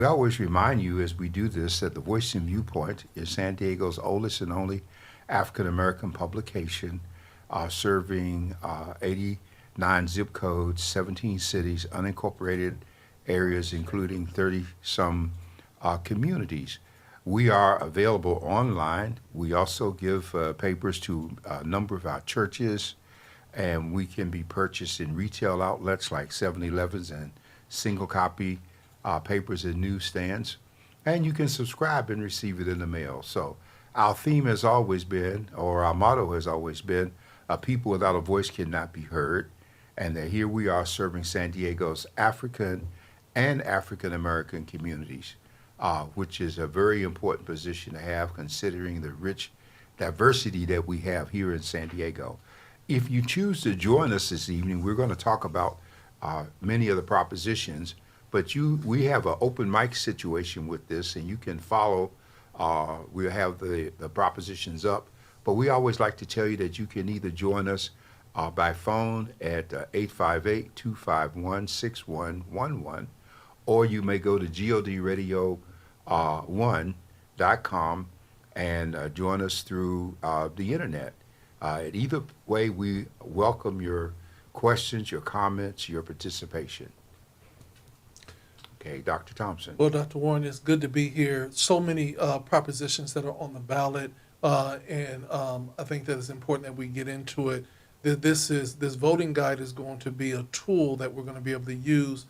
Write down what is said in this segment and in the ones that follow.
We always remind you as we do this that the Voice in Viewpoint is San Diego's oldest and only African American publication, serving 89 zip codes, 17 cities, unincorporated areas, including 30 some communities. We are available online. We also give papers to a number of our churches, and we can be purchased in retail outlets like 7-Elevens and single copy papers and newsstands. And you can subscribe and receive it in the mail. So our theme has always been, or our motto has always been, a people without a voice cannot be heard. And that here we are serving San Diego's African and African American communities, which is a very important position to have considering the rich diversity that we have here in San Diego. If you choose to join us this evening, we're going to talk about many of the propositions, but we have an open mic situation with this, and you can follow. We have the propositions up, but we always like to tell you that you can either join us by phone at 858-251-6111, or you may go to godradio1.com and join us through the internet. Either way, we welcome your questions, your comments, your participation. Okay, Dr. Thompson. Well, Dr. Warren, it's good to be here. So many propositions that are on the ballot, and I think that it's important that we get into it. This voting guide is going to be a tool that we're going to be able to use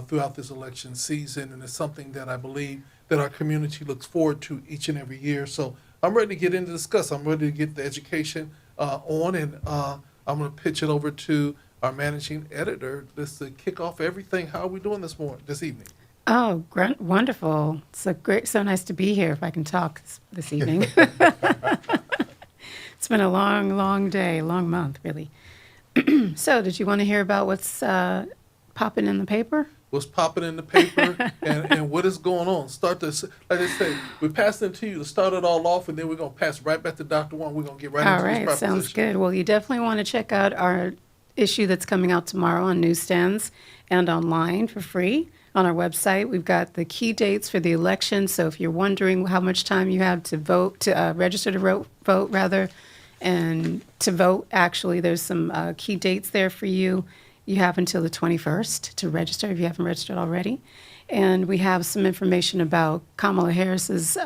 throughout this election season, and it's something that I believe that our community looks forward to each and every year. So I'm ready to get into discuss. I'm ready to get the education on, and I'm going to pitch it over to our managing editor just to kick off everything. How are we doing this evening? Oh, wonderful. So nice to be here if I can talk this evening. It's been a long, long day, long month, really. So did you want to hear about what's popping in the paper? What's popping in the paper and what is going on? Start this, like I said, we passed it to you to start it all off, and then we're going to pass right back to Dr. Warren. We're going to get right into this proposition. All right, sounds good. Well, you definitely want to check out our issue that's coming out tomorrow on newsstands and online for free on our website. We've got the key dates for the election, so if you're wondering how much time you have to vote, to register to vote rather, and to vote, actually, there's some key dates there for you. You have until the 21st to register if you haven't registered already. And we have some information about Kamala Harris's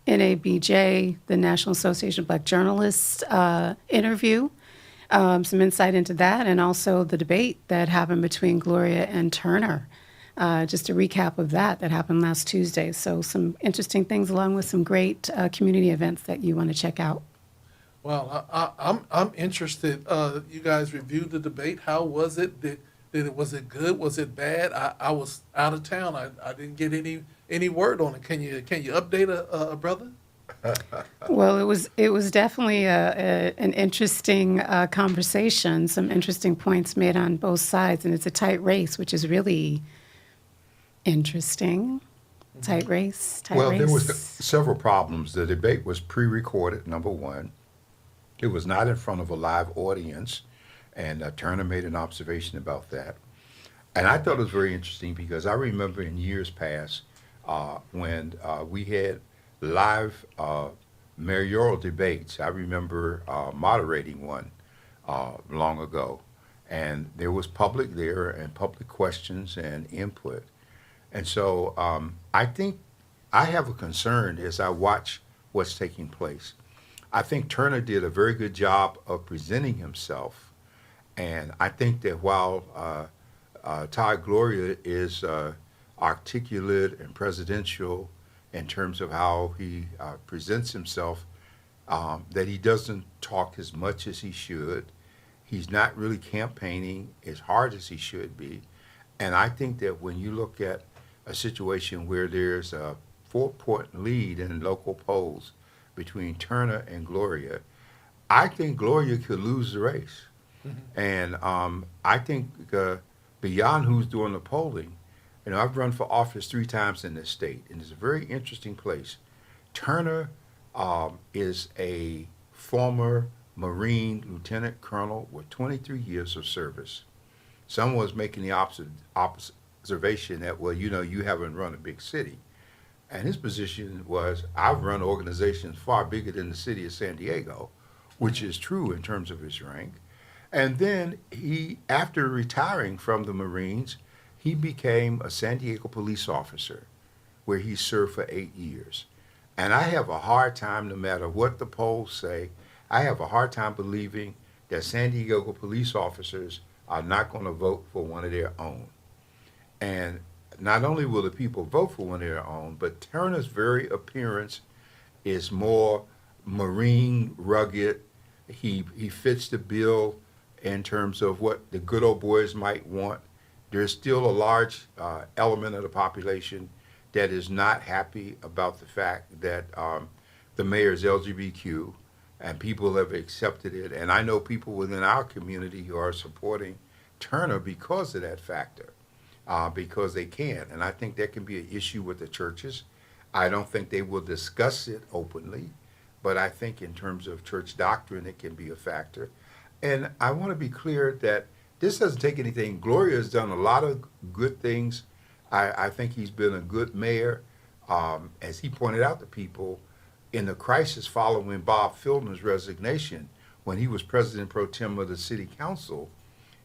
NABJ, the National Association of Black Journalists, interview. Some insight into that, and also the debate that happened between Gloria and Turner. Just a recap of that happened last Tuesday. So some interesting things along with some great community events that you want to check out. Well, I'm interested. You guys reviewed the debate. How was it? Was it good? Was it bad? I was out of town. I didn't get any word on it. Can you update a brother? Well, it was definitely an interesting conversation. Some interesting points made on both sides, and it's a tight race, which is really interesting. Tight race. Well, there was several problems. The debate was pre-recorded, number one. It was not in front of a live audience, and Turner made an observation about that. And I thought it was very interesting because I remember in years past when we had live mayoral debates. I remember moderating one long ago, and there was public there and public questions and input. And so I think I have a concern as I watch what's taking place. I think Turner did a very good job of presenting himself, and I think that while Todd Gloria is articulate and presidential in terms of how he presents himself, that he doesn't talk as much as he should. He's not really campaigning as hard as he should be. And I think that when you look at a situation where there's a 4-point lead in local polls between Turner and Gloria, I think Gloria could lose the race. Mm-hmm. And I think beyond who's doing the polling, I've run for office 3 times in this state, and it's a very interesting place. Turner is a former Marine lieutenant colonel with 23 years of service. Someone was making the observation that, well, you haven't run a big city. And his position was, I've run organizations far bigger than the city of San Diego, which is true in terms of his rank. And then he, after retiring from the Marines, he became a San Diego police officer where he served for 8 years. And I have a hard time, no matter what the polls say, I have a hard time believing that San Diego police officers are not going to vote for one of their own. And not only will the people vote for one of their own, but Turner's very appearance is more Marine, rugged. He fits the bill in terms of what the good old boys might want. There's still a large element of the population that is not happy about the fact that the mayor is LGBTQ, and people have accepted it. And I know people within our community who are supporting Turner because of that factor, because they can. And I think that can be an issue with the churches. I don't think they will discuss it openly, but I think in terms of church doctrine, it can be a factor. And I want to be clear that this doesn't take anything. Gloria has done a lot of good things. I think he's been a good mayor. As he pointed out to people, in the crisis following Bob Filner's resignation, when he was president pro tem of the city council,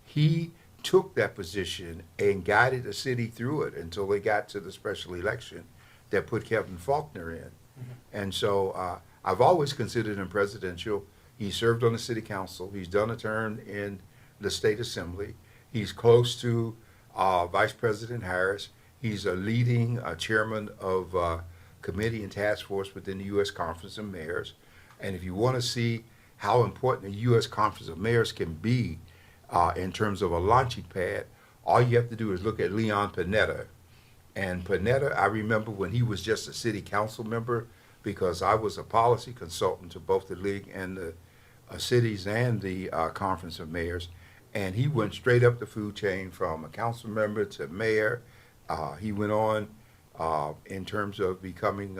he took that position and guided the city through it until they got to the special election that put Kevin Faulkner in. Mm-hmm. And so I've always considered him presidential. He served on the city council. He's done a term in the state assembly. He's close to Vice President Harris. He's a leading chairman of committee and task force within the U.S. Conference of Mayors. And if you want to see how important the U.S. Conference of Mayors can be in terms of a launching pad, all you have to do is look at Leon Panetta. And Panetta, I remember when he was just a city council member, because I was a policy consultant to both the league and the cities and the Conference of Mayors. And he went straight up the food chain from a council member to mayor. He went on in terms of becoming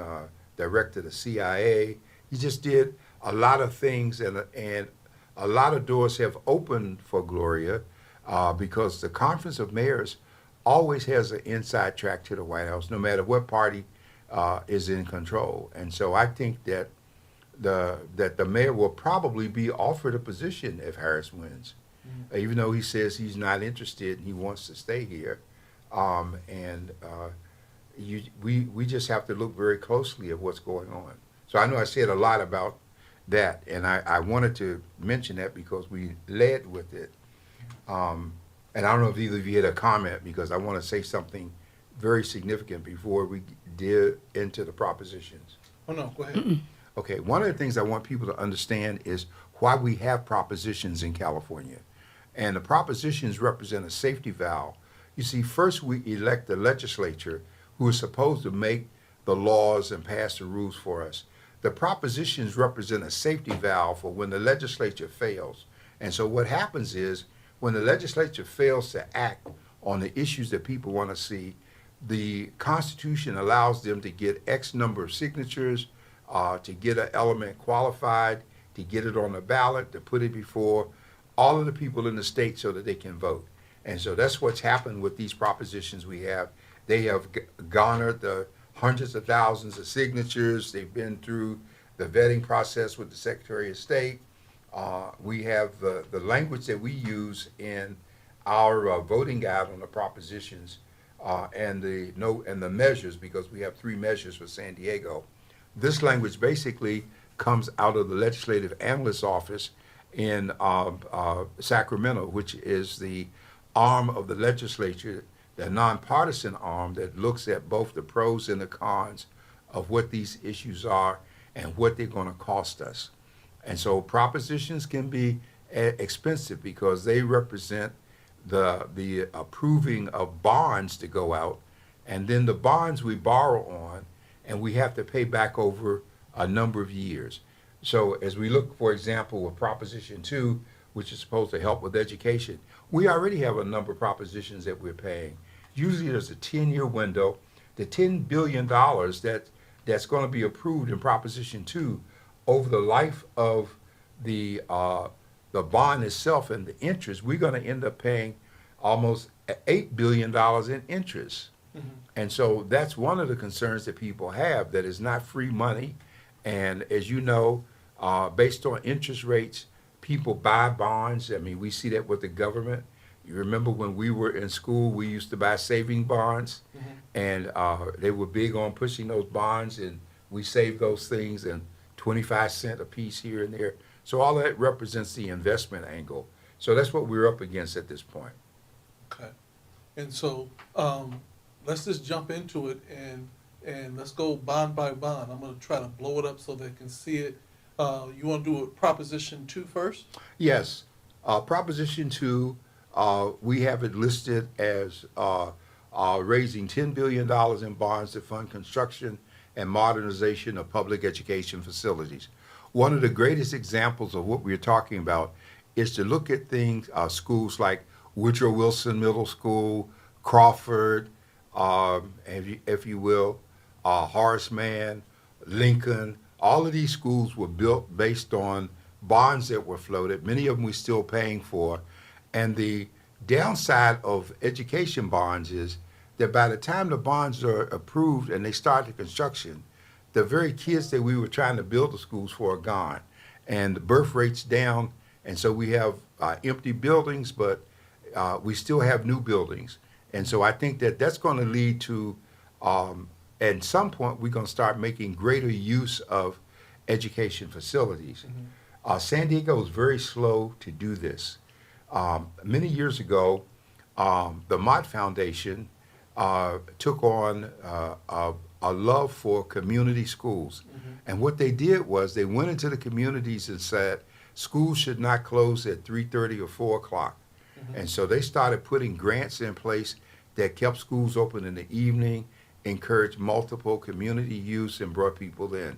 director of the CIA. He just did a lot of things, and a lot of doors have opened for Gloria because the Conference of Mayors always has an inside track to the White House, no matter what party is in control. And so I think that the mayor will probably be offered a position if Harris wins, even though he says he's not interested and he wants to stay here. We just have to look very closely at what's going on. So I know I said a lot about that, and I wanted to mention that because we led with it. And I don't know if either of you had a comment, because I want to say something very significant before we did into the propositions. Oh, no, go ahead. Okay, one of the things I want people to understand is why we have propositions in California. And the propositions represent a safety valve. You see, first we elect the legislature, who is supposed to make the laws and pass the rules for us. The propositions represent a safety valve for when the legislature fails. And so what happens is, when the legislature fails to act on the issues that people want to see, the Constitution allows them to get X number of signatures, to get an element qualified, to get it on the ballot, to put it before all of the people in the state so that they can vote. And so that's what's happened with these propositions we have. They have garnered the hundreds of thousands of signatures. They've been through the vetting process with the Secretary of State. We have the language that we use in our voting guide on the propositions and the measures, because we have 3 measures for San Diego. This language basically comes out of the Legislative Analyst's Office in Sacramento, which is the arm of the legislature, the nonpartisan arm that looks at both the pros and the cons of what these issues are and what they're going to cost us. And so propositions can be expensive because they represent the approving of bonds to go out, and then the bonds we borrow on, and we have to pay back over a number of years. So as we look, for example, with Proposition 2, which is supposed to help with education, we already have a number of propositions that we're paying. Usually there's a 10-year window. The $10 billion that's going to be approved in Proposition 2 over the life of the bond itself and the interest, we're going to end up paying almost $8 billion in interest. And so that's one of the concerns that people have, that it's not free money. And as you know, based on interest rates, people buy bonds. I mean, we see that with the government. You remember when we were in school, we used to buy saving bonds, and they were big on pushing those bonds, and we saved those things and 25 cents a piece here and there. So all that represents the investment angle. So that's what we're up against at this point. Okay. And so, let's just jump into it and let's go bond by bond. I'm gonna try to blow it up so they can see it. You wanna do a Proposition 2 first? Yes, Proposition 2, we have it listed as raising $10 billion in bonds to fund construction and modernization of public education facilities. One of the greatest examples of what we're talking about is to look at things, schools like Woodrow Wilson Middle School, Crawford, if you will, Horace Mann, Lincoln. All of these schools were built based on bonds that were floated. Many of them we're still paying for. And the downside of education bonds is that by the time the bonds are approved and they start the construction, the very kids that we were trying to build the schools for are gone. And the birth rate's down, and so we have empty buildings, but we still have new buildings. And so I think that that's going to lead to, at some point, we're going to start making greater use of education facilities. San Diego is very slow to do this. Many years ago, the Mott Foundation took on a love for community schools. And what they did was they went into the communities and said, schools should not close at 3:30 or 4 o'clock. And so they started putting grants in place that kept schools open in the evening, encouraged multiple community use, and brought people in.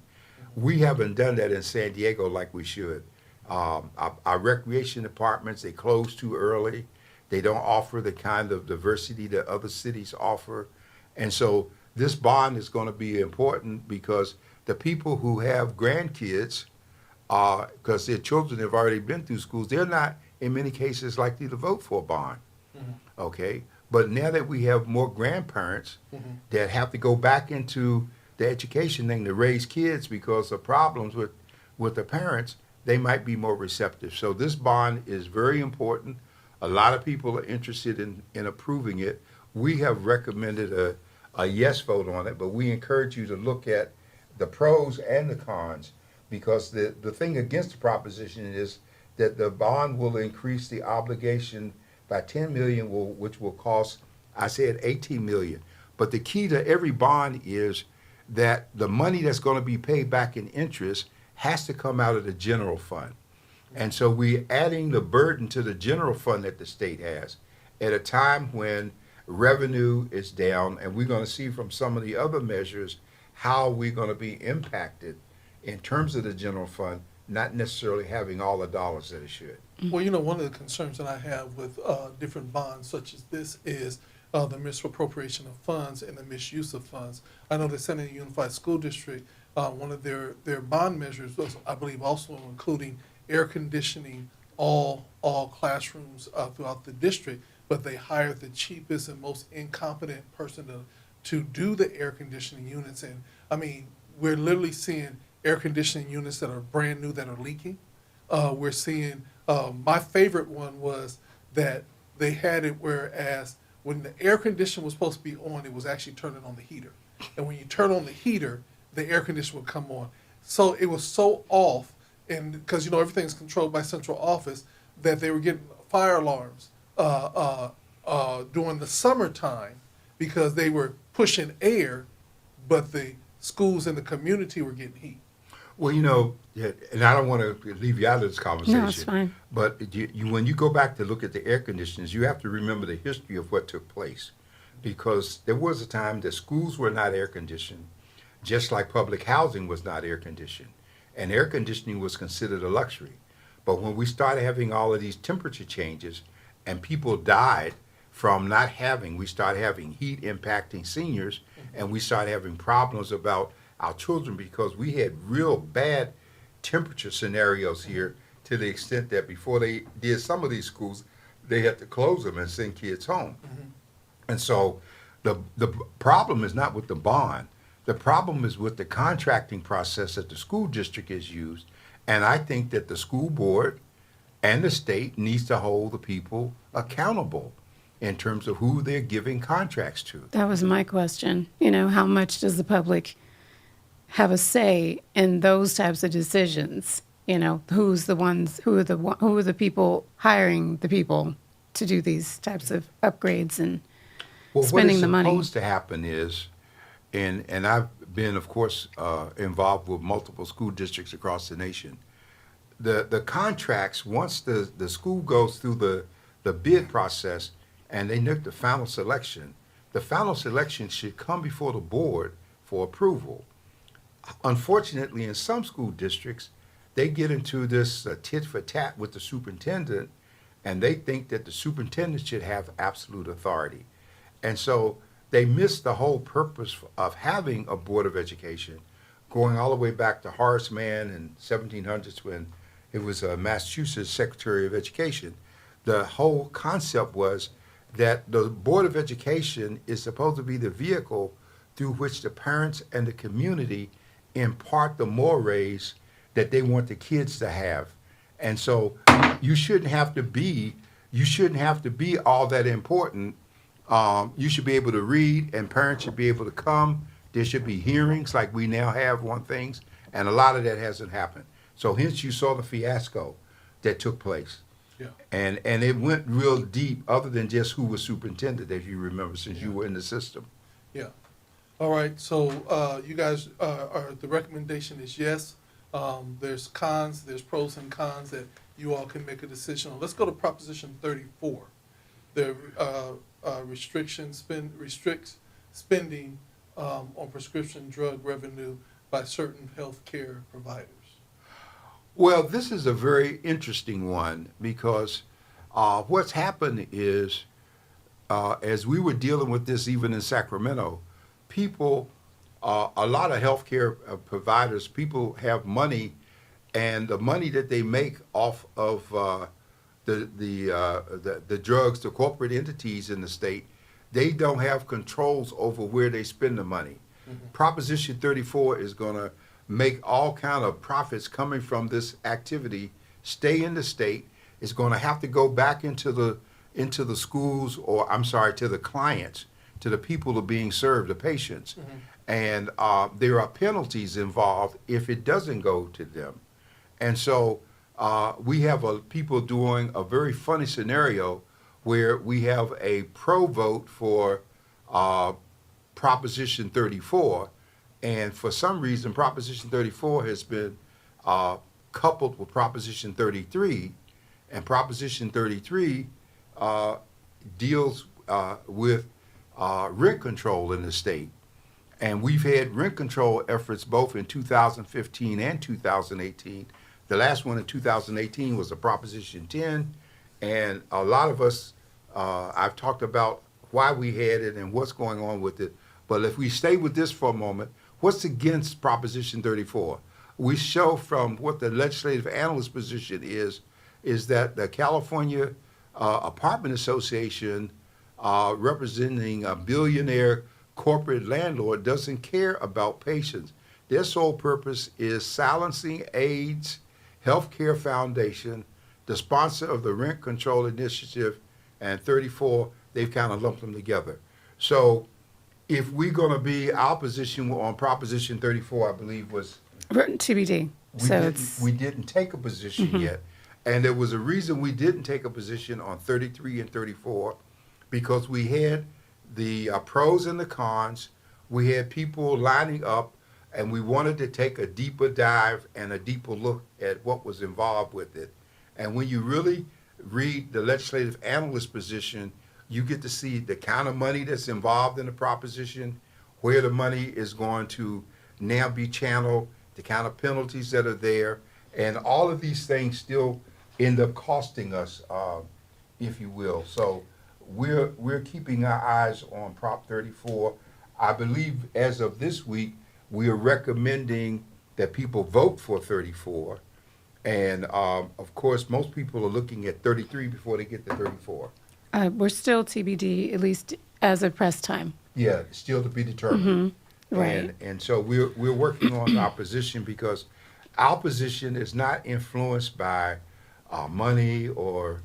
We haven't done that in San Diego like we should. Our recreation departments, they close too early. They don't offer the kind of diversity that other cities offer. And so this bond is going to be important because the people who have grandkids, because their children have already been through schools, they're not, in many cases, likely to vote for a bond. Okay? But now that we have more grandparents that have to go back into the education thing to raise kids because of problems with the parents, they might be more receptive. So this bond is very important. A lot of people are interested in approving it. We have recommended a yes vote on it, but we encourage you to look at the pros and the cons, because the thing against the proposition is that the bond will increase the obligation by $10 million, which will cost, I said, $18 million. But the key to every bond is that the money that's going to be paid back in interest has to come out of the general fund. And so we're adding the burden to the general fund that the state has at a time when revenue is down, and we're going to see from some of the other measures how we're going to be impacted in terms of the general fund, not necessarily having all the dollars that it should. Well, one of the concerns that I have with different bonds such as this is the misappropriation of funds and the misuse of funds. I know the San Diego Unified School District, one of their bond measures was, I believe, also including air conditioning all classrooms throughout the district, but they hired the cheapest and most incompetent person to do the air conditioning units. And I mean, we're literally seeing air conditioning units that are brand new that are leaking. We're seeing, my favorite one was that they had it whereas when the air conditioner was supposed to be on, it was actually turning on the heater. And when you turn on the heater, the air conditioner would come on. So it was so off, and because everything's controlled by central office, that they were getting fire alarms during the summertime because they were pushing air, but the schools and the community were getting heat. Well, and I don't want to leave you out of this conversation. No, it's fine. But when you go back to look at the air conditioners, you have to remember the history of what took place. Because there was a time that schools were not air conditioned, just like public housing was not air conditioned. And air conditioning was considered a luxury. But when we started having all of these temperature changes and people died from not having, we started having heat impacting seniors, and we started having problems about our children because we had real bad temperature scenarios here, to the extent that before they did some of these schools, they had to close them and send kids home. Mhm. And so the problem is not with the bond. The problem is with the contracting process that the school district has used. And I think that the school board and the state needs to hold the people accountable in terms of who they're giving contracts to. That was my question. You know, how much does the public have a say in those types of decisions? You know, who are the people hiring the people to do these types of upgrades and Well, spending the what money? is supposed to happen is, and I've been, of course, involved with multiple school districts across the nation. The contracts, once the school goes through the bid process and they make the final selection should come before the board for approval. Unfortunately, in some school districts, they get into this tit for tat with the superintendent, and they think that the superintendent should have absolute authority. And so they miss the whole purpose of having a board of education, going all the way back to Horace Mann in 1700s when it was Massachusetts Secretary of Education. The whole concept was that the board of education is supposed to be the vehicle through which the parents and the community impart the mores that they want the kids to have. And so you shouldn't have to be all that important. You should be able to read, and parents should be able to come. There should be hearings like we now have on things, and a lot of that hasn't happened. So hence you saw the fiasco that took place. Yeah. And it went real deep, other than just who was superintendent, if you remember, since you were in the system. Yeah. All right, so you guys, the recommendation is yes. There's cons, there's pros and cons that you all can make a decision on. Let's go to Proposition 34. The restricts spending on prescription drug revenue by certain healthcare providers. Well, this is a very interesting one because what's happened is, as we were dealing with this even in Sacramento, people, a lot of healthcare providers, people have money, and the money that they make off of the drugs, the corporate entities in the state, they don't have controls over where they spend the money. Mm-hmm. Proposition 34 is going to make all kind of profits coming from this activity stay in the state. It's going to have to go back into the schools, or I'm sorry, to the clients, to the people who are being served, the patients. Mm-hmm. And there are penalties involved if it doesn't go to them. And so we have people doing a very funny scenario where we have a pro vote for Proposition 34, and for some reason Proposition 34 has been coupled with Proposition 33, and Proposition 33 deals with rent control in the state. And we've had rent control efforts both in 2015 and 2018. The last one in 2018 was a Proposition 10, and a lot of us, I've talked about why we had it and what's going on with it. But if we stay with this for a moment, what's against Proposition 34? We show from what the legislative analyst position is that the California Apartment Association, representing a billionaire corporate landlord, doesn't care about patients. Their sole purpose is silencing AIDS Healthcare Foundation, the sponsor of the Rent Control Initiative, and 34, they've kind of lumped them together. So if we're going to be, our position on Proposition 34, I believe, was TBD. we didn't take a position yet. And there was a reason we didn't take a position on 33 and 34, because we had the pros and the cons. We had people lining up, and we wanted to take a deeper dive and a deeper look at what was involved with it. And when you really read the legislative analyst position, you get to see the kind of money that's involved in the proposition, where the money is going to now be channeled, the kind of penalties that are there, and all of these things still end up costing us, if you will. So we're keeping our eyes on Prop 34. I believe as of this week, we are recommending that people vote for 34. And of course, most people are looking at 33 before they get to 34. We're still TBD, at least as of press time. Yeah, still to be determined. Right. And so we're working on our position because our position is not influenced by money or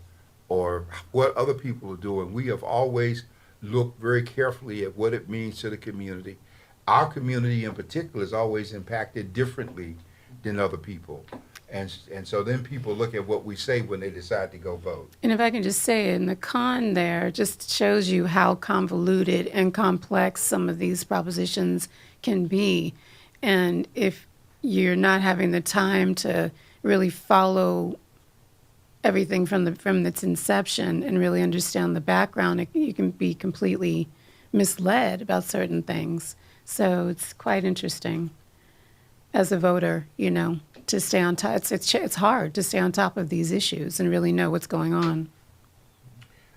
what other people are doing. We have always looked very carefully at what it means to the community. Our community in particular is always impacted differently than other people. And so then people look at what we say when they decide to go vote. And if I can just say, in the con there, just shows you how convoluted and complex some of these propositions can be. And if you're not having the time to really follow everything from its inception and really understand the background, you can be completely misled about certain things. So it's quite interesting as a voter, to stay on top. It's hard to stay on top of these issues and really know what's going on.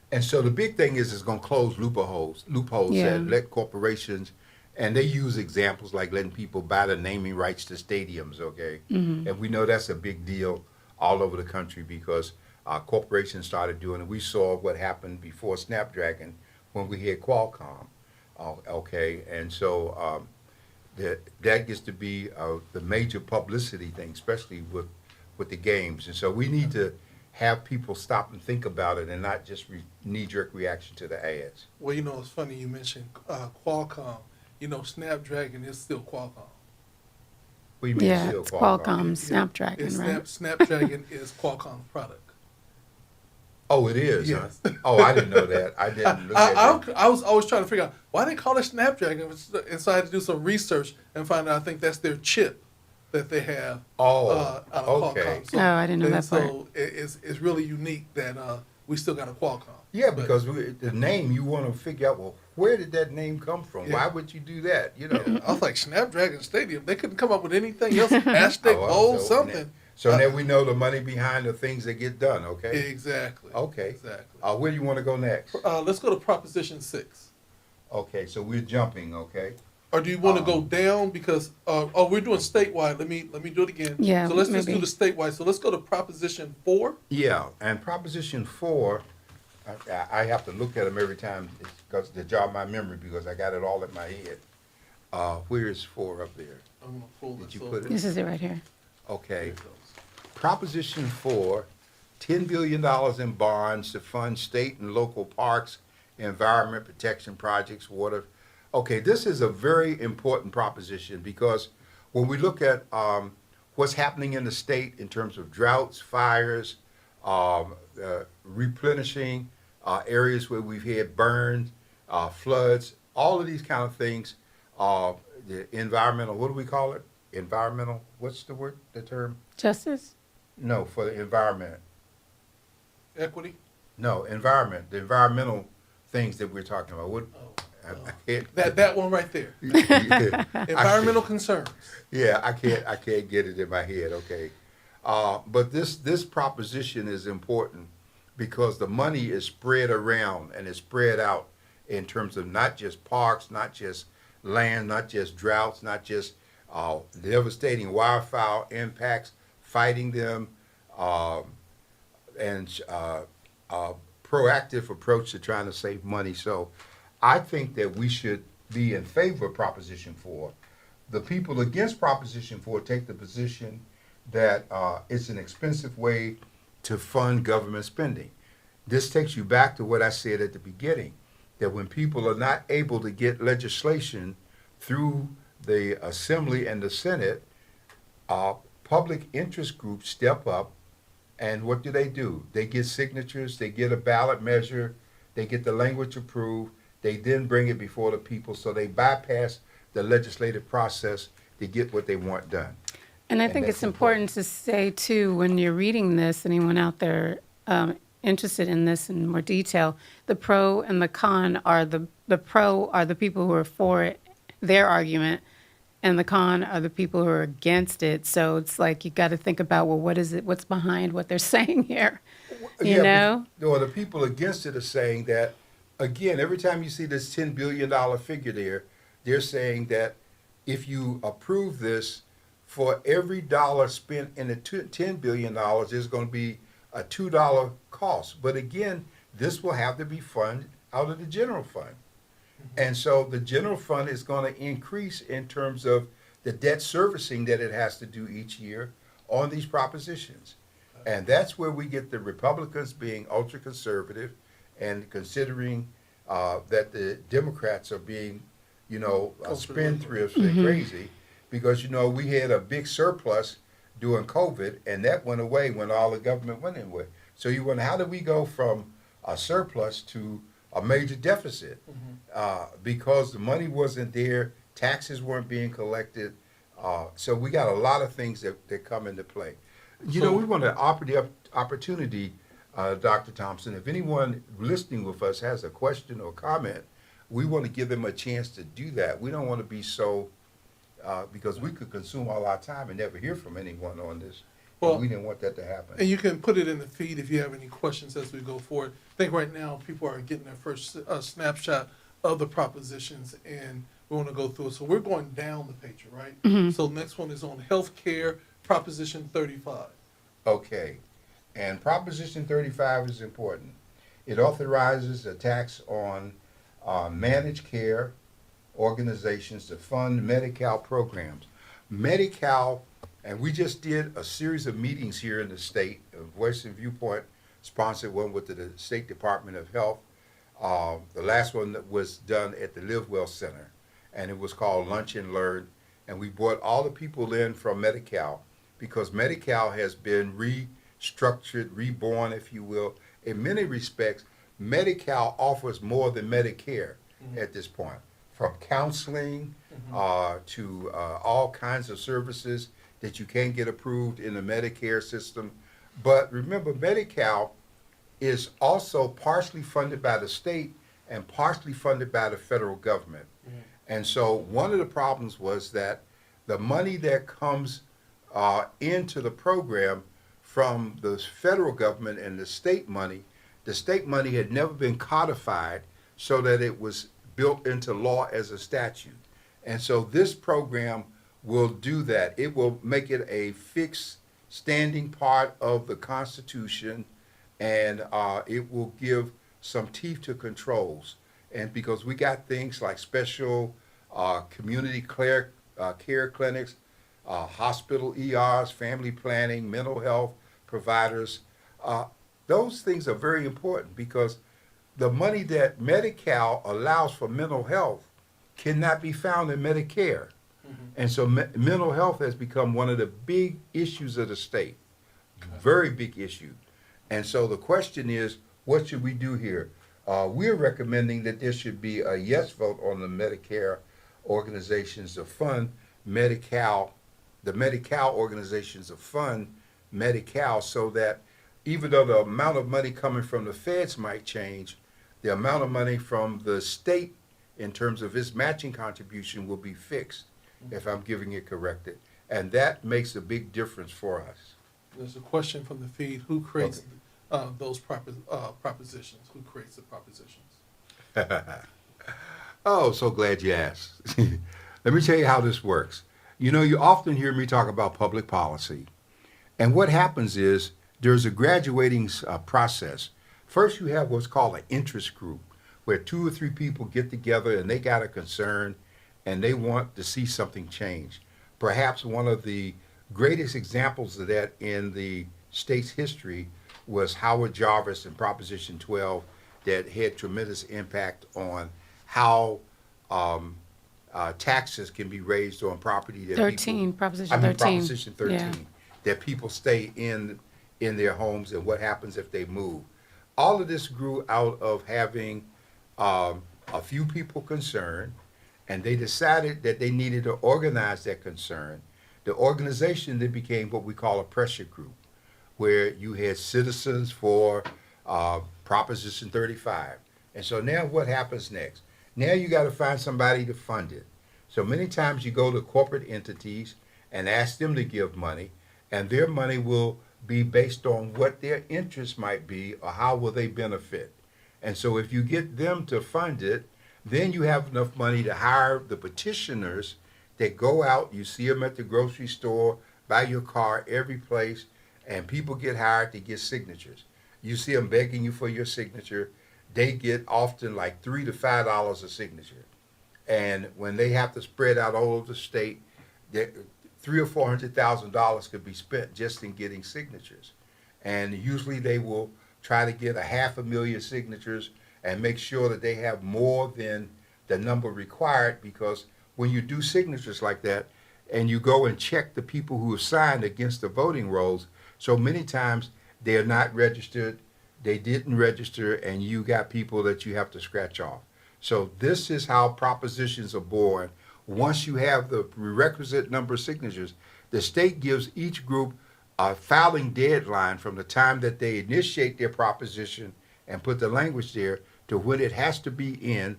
And so the big thing is it's going to close loopholes Yeah. that let corporations, and they use examples like letting people buy the naming rights to stadiums, okay? And we know that's a big deal all over the country because corporations started doing it. We saw what happened before Snapdragon when we had Qualcomm, okay? And so that gets to be the major publicity thing, especially with the games. And so we need to have people stop and think about it and not just knee-jerk reaction to the ads. Well, it's funny you mentioned Qualcomm. Snapdragon is still Qualcomm. What do you mean Yeah, still it's Qualcomm? Qualcomm Snapdragon, It's right? Snapdragon is Qualcomm's product. Oh, it is, Yes. huh? Oh, I didn't know that. I didn't look at that. I was always trying to figure out why they call it Snapdragon, and so I had to do some research and find out. I think that's their chip that they have Oh, out of okay. Qualcomm. Oh, I didn't know and that part. So it's really unique that we still got a Qualcomm. Yeah, But- because the name, you want to figure out, well, where did that name come from? Yeah. Why would you do that? I was like, Snapdragon Stadium. They couldn't come up with anything else. Aztec Oh, Bowl, so something. So now we know the money behind the things that get done, okay? Exactly. Okay. Exactly. Where do you want to go next? Let's go to Proposition 6. Okay, so we're jumping, okay? Or do you want to go down because we're doing statewide? Let me do it again. Yeah, So let's just do maybe. the statewide. So let's go to Proposition 4. Yeah, and Proposition 4, I have to look at them every time because to jog my memory because I got it all in my head. Where is 4 up there? I'm gonna pull Did this you over. put it? This is it right here. There Okay. it goes. Proposition 4, $10 billion in bonds to fund state and local parks, environment protection projects, water. Okay, this is a very important proposition because when we look at what's happening in the state in terms of droughts, fires, replenishing areas where we've had burns, floods, all of these kind of things, the environmental, what do we call it? Environmental, what's the word, the term? Justice? No, for the environment. Equity. No, environment. The environmental things that we're talking about. What? Oh, I can't. that one right there. Yeah, Environmental concerns. yeah, I can't get it in my head. Okay, but this proposition is important because the money is spread around and is spread out in terms of not just parks, not just land, not just droughts, not just devastating wildfire impacts, fighting them, and proactive approach to trying to save money. So I think that we should be in favor of Proposition 4. The people against Proposition 4 take the position that it's an expensive way to fund government spending. This takes you back to what I said at the beginning, that when people are not able to get legislation through the Assembly and the Senate, public interest groups step up, and what do? They get signatures, they get a ballot measure, they get the language approved, they then bring it before the people, so they bypass the legislative process to get what they want done. And I And think that's it's important to say, too, when you're reading this, anyone out there interested in this in more detail, the pro and the con are the pro are the people who are for it, their argument, and the con are the people who are against it. So it's like you got to think about, well, what is it? What's behind what they're saying here? You know? Or the people against it are saying that, again, every time you see this $10 billion figure there, they're saying that if you approve this for every dollar spent in the $10 billion, there's going to be a $2 cost. But again, this will have to be funded out of the general fund. And so the general fund is going to increase in terms of the debt servicing that it has to do each year on these propositions. And that's where we get the Republicans being ultra conservative and considering that the Democrats are being, spendthrifts and crazy, because, we had a big surplus during COVID, and that went away when all the government went away. So you wonder, how did we go from a surplus to a major deficit? Because the money wasn't there, taxes weren't being collected. So we got a lot of things that come into play. We want to offer the opportunity, Dr. Thompson, if anyone listening with us has a question or comment, we want to give them a chance to do that. We don't want to be so, because we could consume all our time and never hear from anyone on this. Well, we didn't want that to happen. And you can put it in the feed if you have any questions as we go forward. I think right now people are getting their first snapshot of the propositions, and we want to go through it. So we're going down the page, right? So next one is on healthcare, Proposition 35. Okay. And Proposition 35 is important. It authorizes a tax on managed care organizations to fund Medi-Cal programs. Medi-Cal, and we just did a series of meetings here in the state. Voice and Viewpoint sponsored one with the State Department of Health. The last one that was done at the Live Well Center, and it was called Lunch and Learn. And we brought all the people in from Medi-Cal, because Medi-Cal has been restructured, reborn, if you will. In many respects, Medi-Cal offers more than Medicare at this point, from counseling to all kinds of services that you can't get approved in the Medicare system. But remember, Medi-Cal is also partially funded by the state and partially funded by the federal government. And so one of the problems was that the money that comes into the program from the federal government and the state money had never been codified so that it was built into law as a statute. And so this program will do that. It will make it a fixed standing part of the Constitution, and it will give some teeth to controls. And because we got things like special community care clinics, hospital ERs, family planning, mental health providers, those things are very important, because the money that Medi-Cal allows for mental health cannot be found in Medicare. And so mental health has become one of the big issues of the state, very big issue. And so the question is, what should we do here? We're recommending that there should be a yes vote on the Medicare organizations to fund Medi-Cal, the Medi-Cal organizations to fund Medi-Cal, so that even though the amount of money coming from the feds might change, the amount of money from the state in terms of its matching contribution will be fixed, if I'm giving it corrected. And that makes a big difference for us. There's a question from the feed. Who creates those propositions? Who creates the propositions? Oh, so glad you asked. Let me tell you how this works. You often hear me talk about public policy. And what happens is there's a graduating process. First, you have what's called an interest group, where 2 or 3 people get together and they got a concern and they want to see something change. Perhaps one of the greatest examples of that in the state's history was Howard Jarvis in Proposition 12, that had tremendous impact on how taxes can be raised on property that Proposition 13. Proposition 13, Yeah. that people stay in their homes, and what happens if they move. All of this grew out of having a few people concerned, and they decided that they needed to organize that concern. The organization then became what we call a pressure group, where you had citizens for Proposition 35. And so now what happens next? Now you got to find somebody to fund it. So many times you go to corporate entities and ask them to give money, and their money will be based on what their interest might be or how will they benefit. And so if you get them to fund it, then you have enough money to hire the petitioners They go out, you see them at the grocery store, by your car, every place, and people get hired to get signatures. You see them begging you for your signature. They get often like $3 to $5 a signature. And when they have to spread out all over the state, $300,000 or $400,000 could be spent just in getting signatures. And usually they will try to get 500,000 signatures and make sure that they have more than the number required, because when you do signatures like that and you go and check the people who have signed against the voting rolls, so many times they're not registered, they didn't register, and you got people that you have to scratch off. So this is how propositions are born. Once you have the requisite number of signatures, the state gives each group a filing deadline from the time that they initiate their proposition and put the language there to when it has to be in.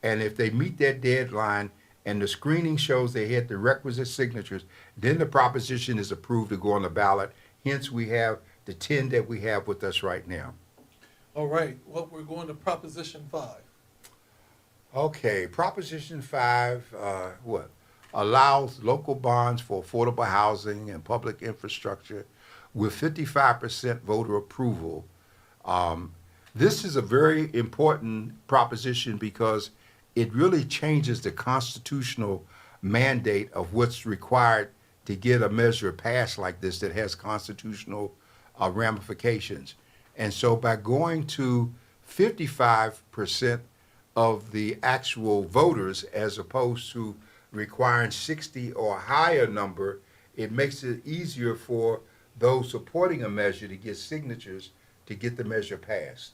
And if they meet that deadline and the screening shows they had the requisite signatures, then the proposition is approved to go on the ballot. Hence, we have the 10 that we have with us right now. All right, well, we're going to Proposition 5. Okay, Proposition 5, what? Allows local bonds for affordable housing and public infrastructure with 55% voter approval. This is a very important proposition because it really changes the constitutional mandate of what's required to get a measure passed like this that has constitutional ramifications. And so by going to 55% of the actual voters as opposed to requiring 60 or a higher number, it makes it easier for those supporting a measure to get signatures to get the measure passed.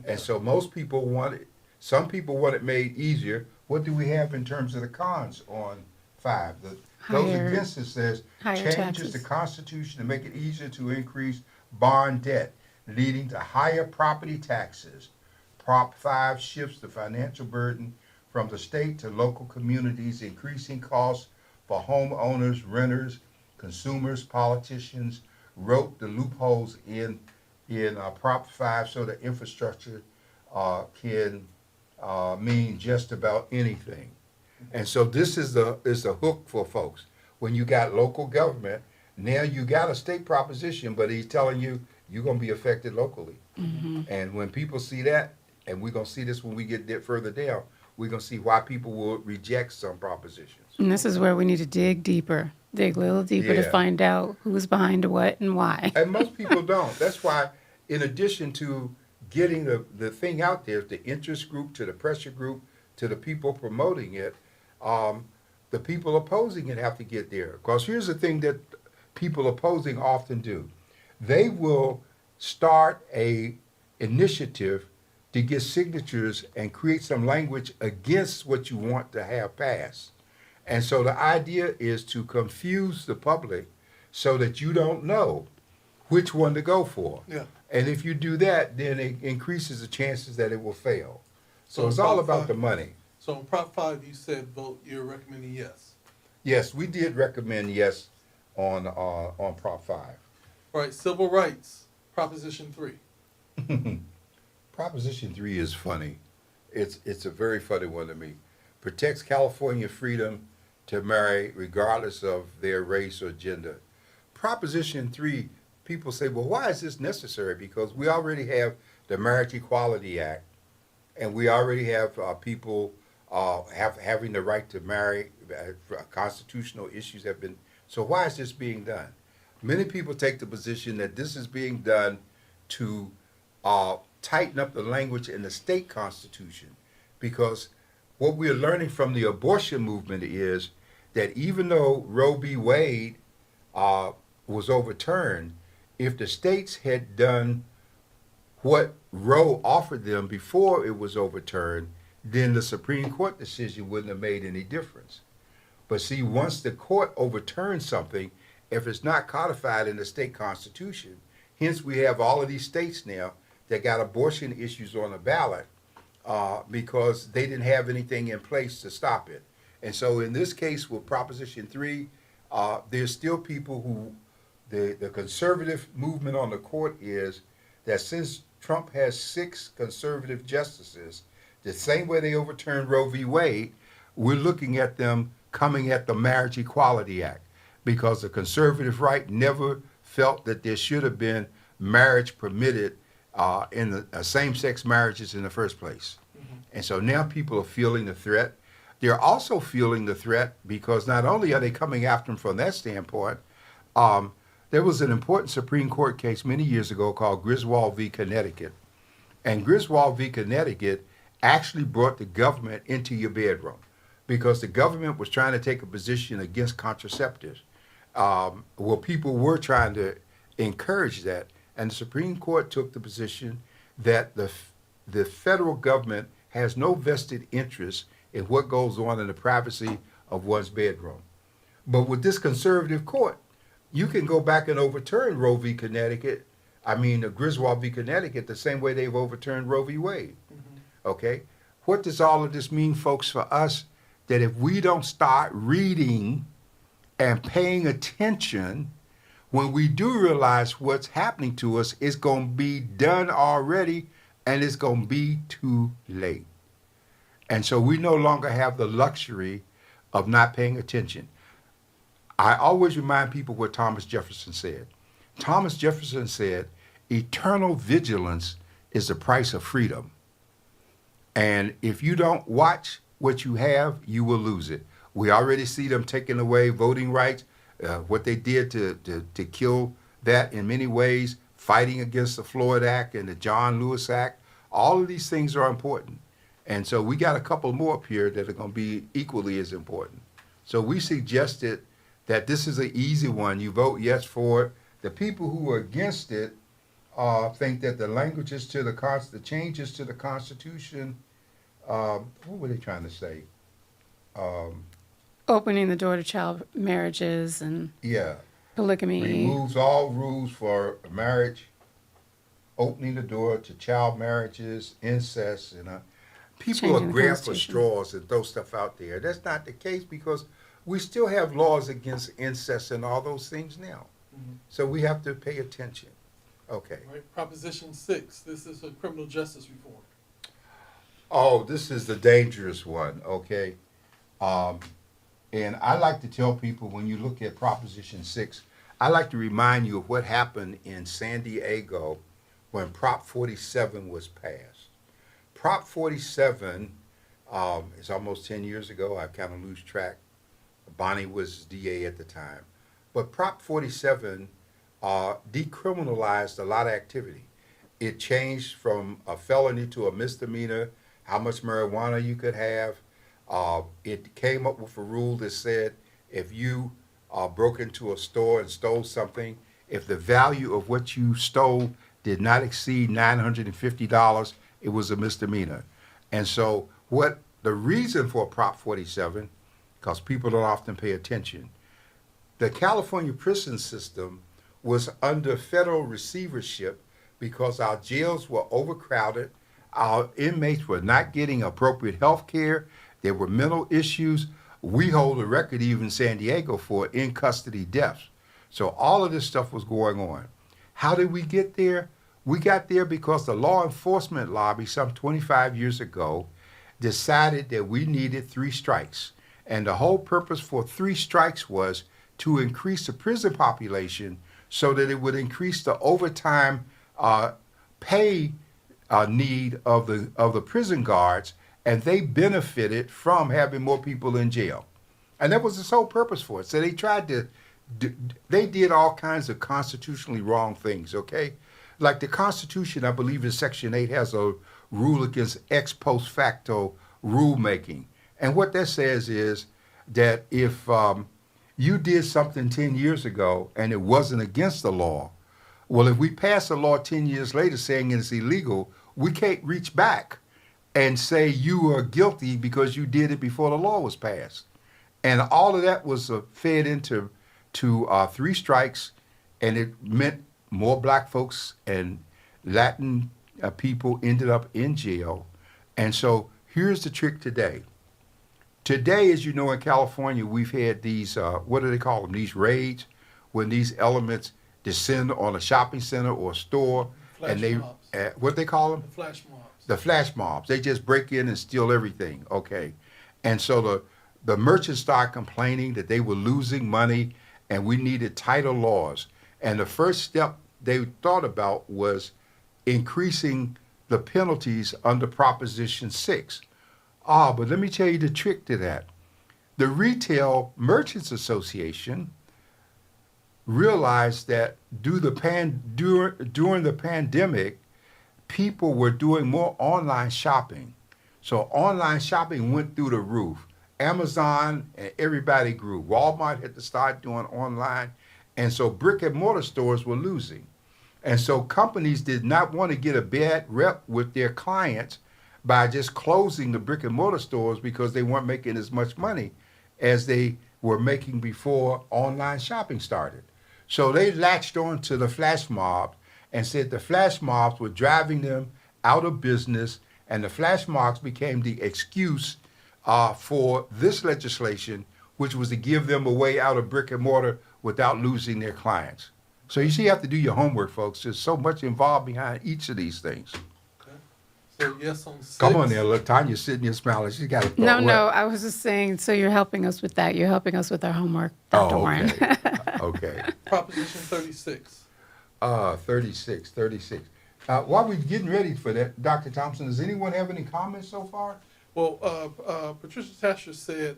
And so most people want it, some people want it made easier. What do we have in terms of the cons on 5? Those against it says changes taxes. the Constitution to make it easier to increase bond debt, leading to higher property taxes. Prop 5 shifts the financial burden from the state to local communities, increasing costs for homeowners, renters, consumers. Politicians wrote the loopholes in Prop 5 so that infrastructure can mean just about anything. And so this is the hook for folks. When you got local government, now you got a state proposition, but he's telling you you're going to be affected locally. Mm-hmm. And when people see that, and we're going to see this when we get further down, we're going to see why people will reject some propositions. And this is where we need to dig a little deeper to Yeah. find out who's behind what and why. And most people don't. That's why, in addition to getting the thing out there, the interest group to the pressure group to the people promoting it, the people opposing it have to get there. Because here's the thing that people opposing often do. They will start a initiative to get signatures and create some language against what you want to have passed. And so the idea is to confuse the public so that you don't know which one to go for. Yeah. And if you do that, then it increases the chances that it will fail. So So it's all Prop about 5 the money. So in Prop 5, you said you're recommending yes. Yes, we did recommend yes on Prop 5. All right, civil rights, Proposition 3. Proposition 3 is funny. It's a very funny one to me. Protects California freedom to marry regardless of their race or gender. Proposition 3, people say, well, why is this necessary? Because we already have the Marriage Equality Act, and we already have people having the right to marry. Constitutional issues have been. So why is this being done? Many people take the position that this is being done to tighten up the language in the state constitution, because what we're learning from the abortion movement is that even though Roe v. Wade was overturned, if the states had done what Roe offered them before it was overturned, then the Supreme Court decision wouldn't have made any difference. But see, once the court overturns something, if it's not codified in the state constitution, hence we have all of these states now that got abortion issues on the ballot because they didn't have anything in place to stop it. And so in this case with Proposition 3, there's still people who, the conservative movement on the court is that since Trump has 6 conservative justices, the same way they overturned Roe v. Wade, we're looking at them coming at the Marriage Equality Act, because the conservative right never felt that there should have been marriage permitted in the same-sex marriages in the first place. And so now people are feeling the threat. They're also feeling the threat because not only are they coming after them from that standpoint, there was an important Supreme Court case many years ago called Griswold v. Connecticut. And Griswold v. Connecticut actually brought the government into your bedroom because the government was trying to take a position against contraceptives. Well, people were trying to encourage that. And the Supreme Court took the position that the federal government has no vested interest in what goes on in the privacy of one's bedroom. But with this conservative court, you can go back and overturn Roe v. Connecticut, Griswold v. Connecticut, the same way they've overturned Roe v. Wade. Okay? What does all of this mean, folks, for us? That if we don't start reading and paying attention, when we do realize what's happening to us, it's going to be done already, and it's going to be too late. And so we no longer have the luxury of not paying attention. I always remind people what Thomas Jefferson said. Thomas Jefferson said, eternal vigilance is the price of freedom. And if you don't watch what you have, you will lose it. We already see them taking away voting rights, what they did to kill that in many ways, fighting against the Floyd Act and the John Lewis Act. All of these things are important. And so we got a couple more up here that are going to be equally as important. So we suggested that this is an easy one. You vote yes for it. The people who are against it think that the languages to the changes to the Constitution, what were they trying to say? Opening the door to child marriages and Yeah. polygamy. Removes all rules for marriage, opening the door to child marriages, incest, and people Changing are the grabbing for Constitution. straws and throw stuff out there. That's not the case because we still have laws against incest and all those things now. So we have to pay attention. Okay. All right, Proposition 6, this is a criminal justice reform. Oh, this is the dangerous one, okay? And I like to tell people when you look at Proposition 6, I like to remind you of what happened in San Diego when Prop 47 was passed. Prop 47 is almost 10 years ago. I kind of lose track. Bonnie was DA at the time. But Prop 47 decriminalized a lot of activity. It changed from a felony to a misdemeanor, how much marijuana you could have. It came up with a rule that said if you broke into a store and stole something, if the value of what you stole did not exceed $950, it was a misdemeanor. And so what the reason for Prop 47, because people don't often pay attention, the California prison system was under federal receivership because our jails were overcrowded, our inmates were not getting appropriate health care, there were mental issues. We hold a record even in San Diego for in-custody deaths. So all of this stuff was going on. How did we get there? We got there because the law enforcement lobby some 25 years ago decided that we needed 3 strikes. And the whole purpose for 3 strikes was to increase the prison population so that it would increase the overtime pay need of the prison guards, and they benefited from having more people in jail. And that was the sole purpose for it. So they tried to, they did all kinds of constitutionally wrong things, okay? Like the Constitution, I believe in Section 8 has a rule against ex post facto rulemaking. And what that says is that if you did something 10 years ago and it wasn't against the law, well, if we pass a law 10 years later saying it's illegal, we can't reach back and say you are guilty because you did it before the law was passed. And all of that was fed into 3 strikes, and it meant more black folks and Latin people ended up in jail. And so here's the trick today. Today, as you know, in California, we've had these, what do they call them, these raids, when these elements descend on a shopping center or a store, Flash and they, mobs. what they call them? The flash mobs. The flash mobs. They just break in and steal everything, okay? And so the merchants started complaining that they were losing money and we needed tighter laws. And the first step they thought about was increasing the penalties under Proposition 6. But let me tell you the trick to that. The Retail Merchants Association realized that during the pandemic, people were doing more online shopping. So online shopping went through the roof. Amazon and everybody grew. Walmart had to start doing online. And so brick and mortar stores were losing. And so companies did not want to get a bad rep with their clients by just closing the brick and mortar stores because they weren't making as much money as they were making before online shopping started. So they latched on to the flash mobs and said the flash mobs were driving them out of business, and the flash mobs became the excuse for this legislation, which was to give them a way out of brick and mortar without losing their clients. So you see, you have to do your homework, folks. There's so much involved behind each of these things. Okay. So yes on 6. Come on there, look, Tanya's sitting here smiling. She's got a No, I was just saying, so you're helping us with that. You're helping us with our homework, Dr. Warren. Okay. Okay. Proposition 36. 36. While we're getting ready for that, Dr. Thompson, does anyone have any comments so far? Well, Patricia Tasher said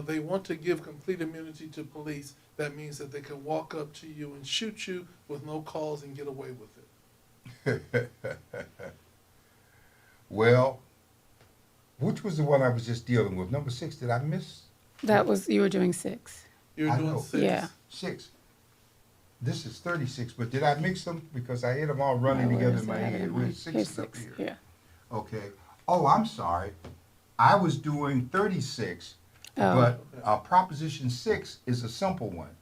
they want to give complete immunity to police. That means that they can walk up to you and shoot you with no cause and get away with it. Well, which was the one I was just dealing with? Number 6, did I miss? That was, you were doing 6. You're I doing know. 6. Yeah. 6. This is 36, but did I mix them? Because I had them all running Where together is in my that? head. Where's 6 Here's up 6, here? yeah. Okay. Oh, I'm sorry. I was doing 36, Oh. but Proposition 6 is a simple one.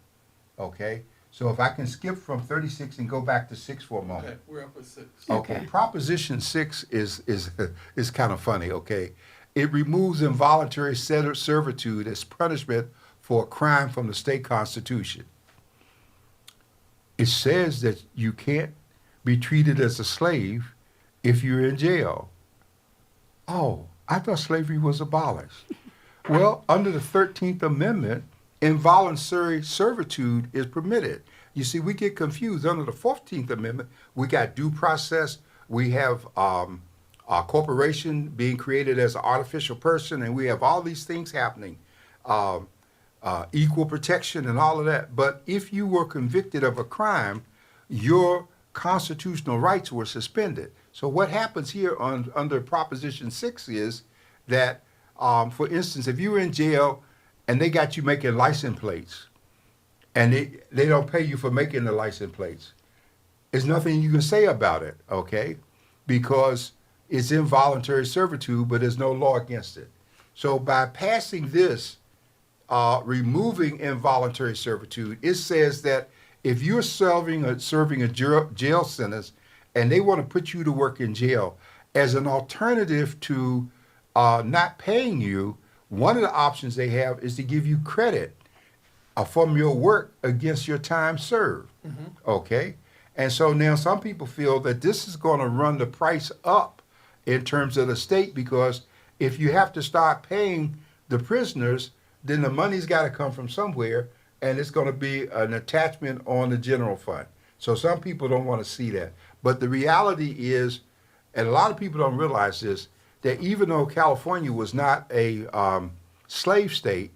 Okay? So if I can skip from 36 and go back to 6 for a moment. Okay, we're up at 6. Okay. Okay. Proposition 6 is kind of funny, okay? It removes involuntary servitude as punishment for a crime from the state constitution. It says that you can't be treated as a slave if you're in jail. Oh, I thought slavery was abolished. Well, under the 13th Amendment, involuntary servitude is permitted. You see, we get confused. Under the 14th Amendment, we got due process. We have a corporation being created as an artificial person, and we have all these things happening, equal protection and all of that. But if you were convicted of a crime, your constitutional rights were suspended. So what happens here under Proposition 6 is that, for instance, if you were in jail and they got you making license plates, and they don't pay you for making the license plates, there's nothing you can say about it, okay? Because it's involuntary servitude, but there's no law against it. So by passing this, removing involuntary servitude, it says that if you're serving a jail sentence and they want to put you to work in jail, as an alternative to not paying you, one of the options they have is to give you credit from your work against your time served. Mm-hmm. Okay? And so now some people feel that this is going to run the price up in terms of the state, because if you have to start paying the prisoners, then the money's got to come from somewhere, and it's going to be an attachment on the general fund. So some people don't want to see that. But the reality is, and a lot of people don't realize this, that even though California was not a slave state,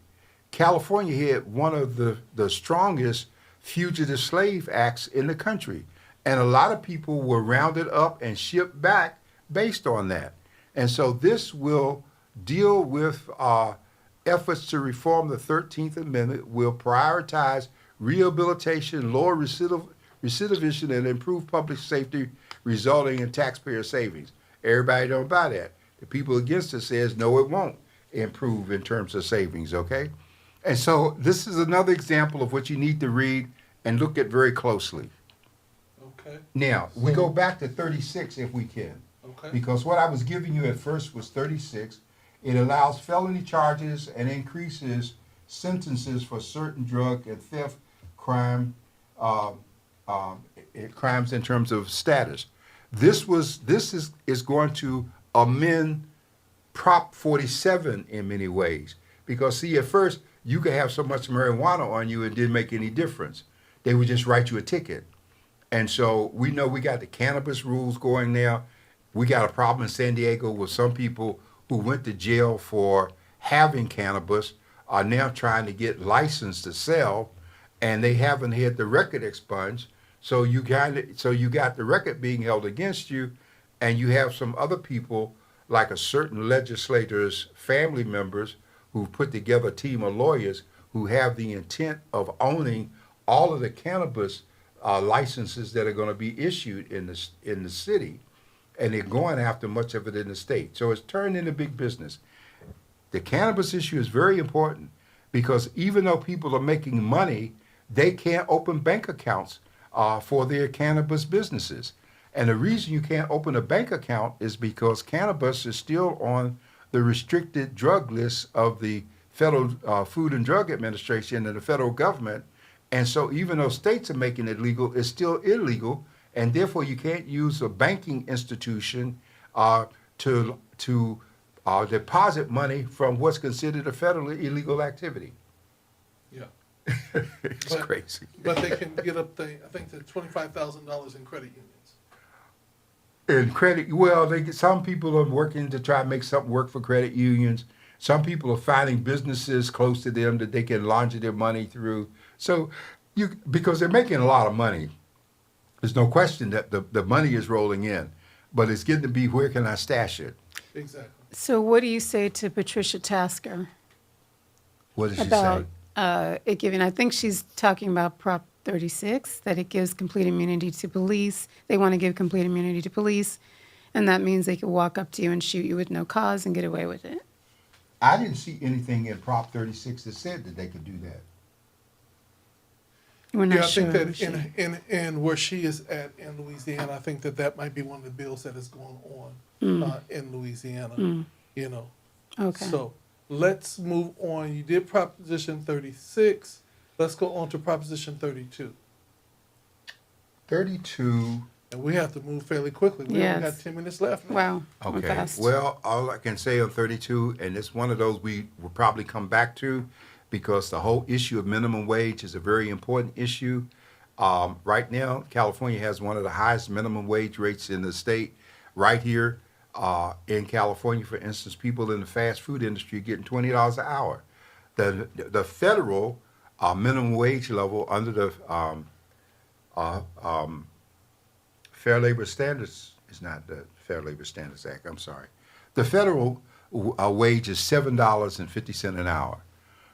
California had one of the strongest fugitive slave acts in the country. And a lot of people were rounded up and shipped back based on that. And so this will deal with efforts to reform the 13th Amendment, will prioritize rehabilitation, lower recidivism, and improve public safety, resulting in taxpayer savings. Everybody don't buy that. The people against it says, no, it won't improve in terms of savings, okay? And so this is another example of what you need to read and look at very closely. Okay. Now, we go back to 36 if we can. Okay. Because what I was giving you at first was 36. It allows felony charges and increases sentences for certain drug and theft crimes in terms of status. This is going to amend Prop 47 in many ways, Because see, at first you could have so much marijuana on you it didn't make any difference. They would just write you a ticket. And so we know we got the cannabis rules going now. We got a problem in San Diego with some people who went to jail for having cannabis are now trying to get licensed to sell, and they haven't had the record expunged. So you got the record being held against you, and you have some other people like a certain legislator's family members who've put together a team of lawyers who have the intent of owning all of the cannabis licenses that are going to be issued in the city, and they're going after much of it in the state. So it's turned into big business. The cannabis issue is very important because even though people are making money, they can't open bank accounts for their cannabis businesses. And the reason you can't open a bank account is because cannabis is still on the restricted drug list of the Federal Food and Drug Administration and the federal government. And so even though states are making it legal, it's still illegal, and therefore you can't use a banking institution to deposit money from what's considered a federally illegal activity. Yeah. It's crazy. But they can get up to, I think, to $25,000 in credit unions. And credit, well, some people are working to try to make something work for credit unions. Some people are finding businesses close to them that they can launder their money through. So, because they're making a lot of money, there's no question that the money is rolling in, but it's getting to be where can I stash it? Exactly. So what do you say to Patricia Tasker What does she about say? it giving, I think she's talking about Prop 36, that it gives complete immunity to police. They want to give complete immunity to police, and that means they could walk up to you and shoot you with no cause and get away with it. I didn't see anything in Prop 36 that said that they could do that. We're not Yeah, I sure. think that in where she is at in Louisiana, I think that might be one of the bills that is going on in Louisiana. You know. Okay. So let's move on. You did Proposition 36. Let's go on to Proposition 32. 32. And we have to move fairly quickly. We only got Yes. 10 minutes left now. Wow. we're Okay. fast. Well, all I can say on 32, and it's one of those we will probably come back to because the whole issue of minimum wage is a very important issue. Right now, California has one of the highest minimum wage rates in the state. Right here in California, for instance, people in the fast food industry are getting $20 an hour. The federal minimum wage level under the Fair Labor Standards is not the Fair Labor Standards Act. I'm sorry. The federal wage is $7.50 an hour.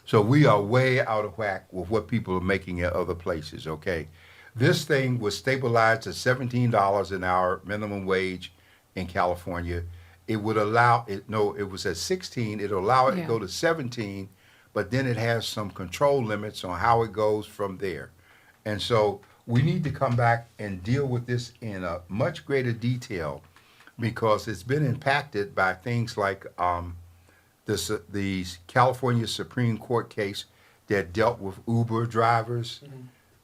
So we are way out of whack with what people are making at other places. Okay, this thing was stabilized at $17 an hour minimum wage in California. It would allow it. No, it was at 16. It'll allow it to Yeah. go to 17, but then it has some control limits on how it goes from there. And so we need to come back and deal with this in a much greater detail because it's been impacted by things like the California Supreme Court case that dealt with Uber drivers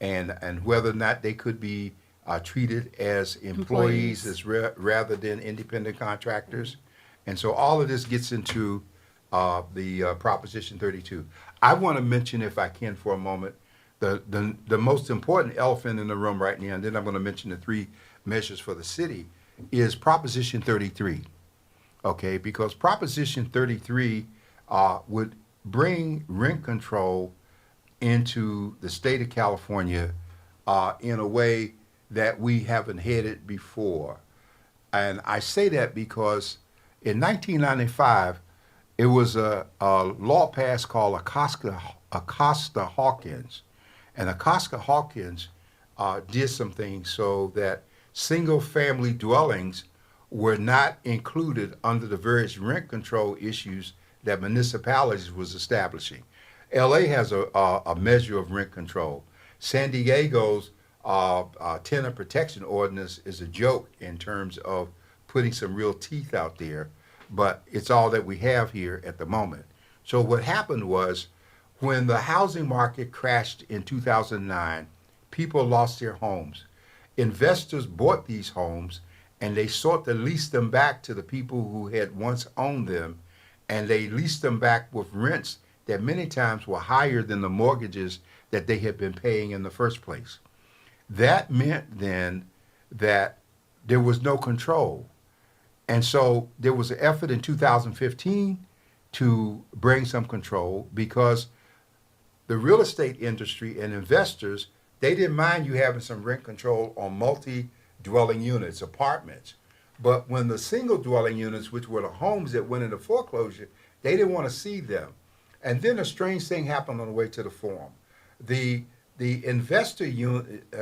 and whether or not they could be treated as employees as rather than independent contractors. And so all of this gets into the Proposition 32. I want to mention, if I can for a moment, the most important elephant in the room right now, and then I'm going to mention the three measures for the city, is Proposition 33. Okay, because Proposition 33 would bring rent control into the state of California in a way that we haven't had it before. And I say that because in 1995, it was a law passed called Acosta-Hawkins. And Acosta-Hawkins did some things so that single-family dwellings were not included under the various rent control issues that municipalities was establishing. LA has a measure of rent control. San Diego's tenant protection ordinance is a joke in terms of putting some real teeth out there, but it's all that we have here at the moment. So what happened was when the housing market crashed in 2009, people lost their homes. Investors bought these homes and they sought to lease them back to the people who had once owned them, and they leased them back with rents that many times were higher than the mortgages that they had been paying in the first place. That meant then that there was no control. And so there was an effort in 2015 to bring some control because the real estate industry and investors, they didn't mind you having some rent control on multi-dwelling units, apartments. But when the single dwelling units, which were the homes that went into foreclosure, they didn't want to see them. And then a strange thing happened on the way to the forum. The investor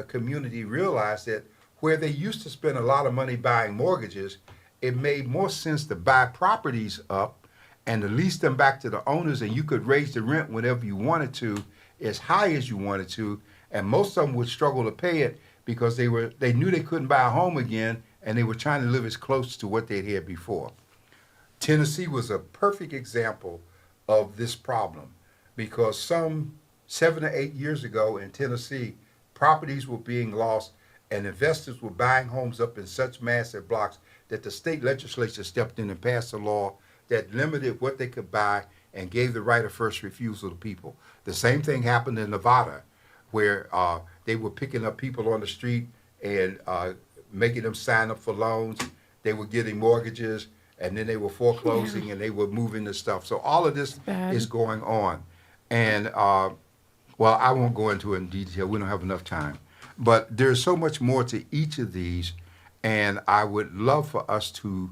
community realized that where they used to spend a lot of money buying mortgages, it made more sense to buy properties up and to lease them back to the owners, and you could raise the rent whenever you wanted to, as high as you wanted to, and most of them would struggle to pay it because they knew they couldn't buy a home again, and they were trying to live as close to what they'd had before. Tennessee was a perfect example of this problem because some 7 or 8 years ago in Tennessee, properties were being lost and investors were buying homes up in such massive blocks that the state legislature stepped in and passed a law that limited what they could buy and gave the right of first refusal to people. The same thing happened in Nevada, where they were picking up people on the street and making them sign up for loans. They were getting mortgages, and then they were foreclosing, and they were moving the stuff. So all of this is going on. And, well, I won't go into it in detail. We don't have enough time. But there's so much more to each of these, and I would love for us to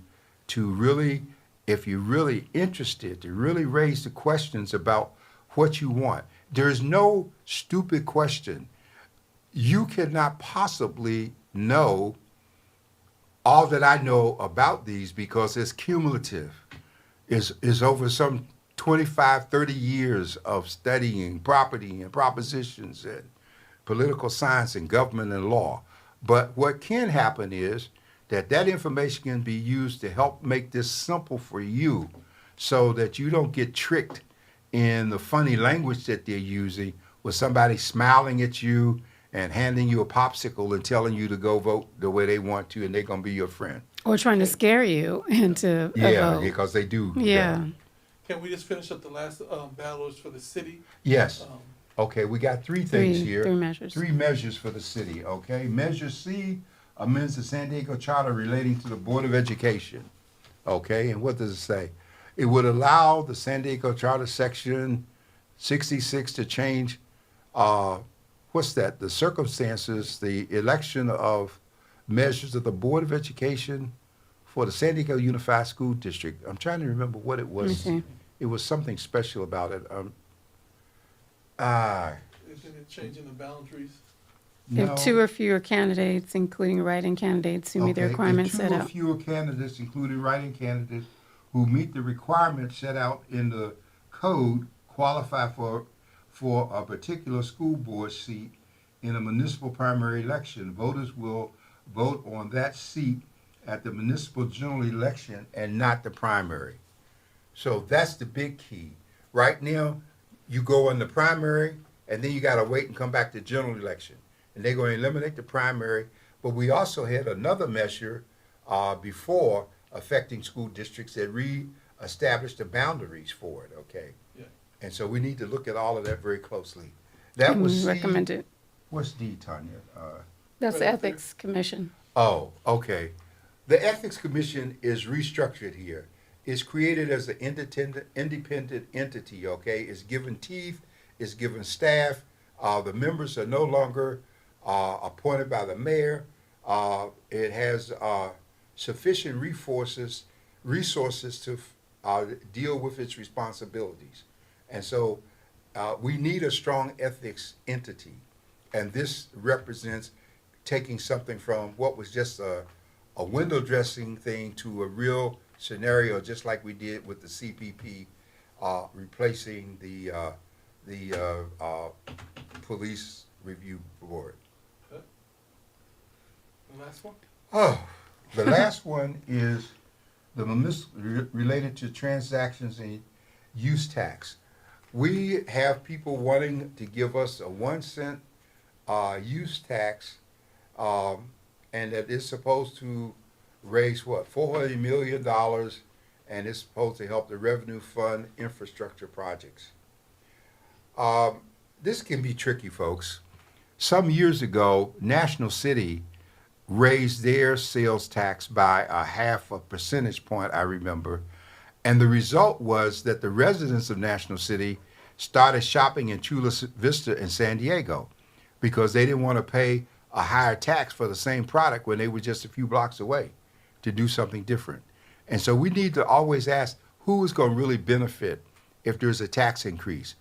really, if you're really interested, to really raise the questions about what you want. There's no stupid question. You cannot possibly know all that I know about these because it's cumulative. It's over some 25, 30 years of studying property and propositions and political science and government and law. But what can happen is that information can be used to help make this simple for you so that you don't get tricked in the funny language that they're using with somebody smiling at you and handing you a popsicle and telling you to go vote the way they want to, and they're going to be your friend. Or trying to scare you into a vote. Because they do. Yeah. Can we just finish up the last ballots for the city? Yes. Okay, we got three things here. Three measures. Three measures for the city, okay? Measure C amends the San Diego Charter relating to the Board of Education, okay? And what does it say? It would allow the San Diego Charter Section 66 to change, what's that? The circumstances, the election of measures of the Board of Education for the San Diego Unified School District. I'm trying to remember what it was. It was something special about it. Isn't it changing the boundaries? If two or fewer candidates, including write-in candidates who meet the requirements set If two out. or fewer candidates, including write-in candidates, who meet the requirements set out in the code qualify for a particular school board seat in a municipal primary election, voters will vote on that seat at the municipal general election and not the primary. So that's the big key. Right now, you go in the primary, and then you got to wait and come back to general election. And they're going to eliminate the primary. But we also had another measure before affecting school districts that re-established the boundaries for it, okay? Yeah. And so we need to look at all of that very closely. That was C. Recommended. What's D, Tanya? That's the Ethics Commission. Oh, okay. The Ethics Commission is restructured here. It's created as an independent entity, okay? It's given teeth, it's given staff. The members are no longer appointed by the mayor. It has sufficient resources to deal with its responsibilities. And so we need a strong ethics entity. And this represents taking something from what was just a window dressing thing to a real scenario, just like we did with the CPP, replacing the police review board. Okay. The last one? Oh, the last one is the related to transactions and use tax. We have people wanting to give us a 1 cent use tax, and that is supposed to raise what, $400 million, and it's supposed to help the revenue fund infrastructure projects. This can be tricky, folks. Some years ago, National City raised their sales tax by a half a percentage point, I remember. And the result was that the residents of National City started shopping in Chula Vista in San Diego because they didn't want to pay a higher tax for the same product when they were just a few blocks away to do something different. And so we need to always ask who is going to really benefit if there's a tax increase.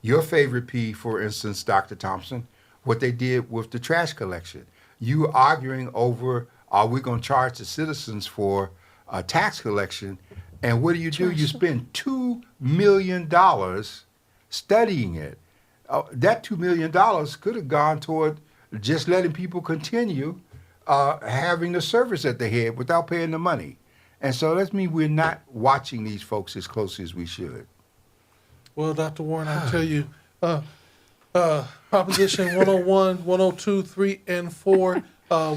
Your favorite P, for instance, Dr. Thompson, what they did with the trash collection. You arguing over, are we going to charge the citizens for tax collection? And what do? You spend $2 million studying it. That $2 million could have gone toward just letting people continue having the service that they had without paying the money. And so that means we're not watching these folks as closely as we should. Well, Dr. Warren, I tell you, Proposition 101, 102, 3, and 4,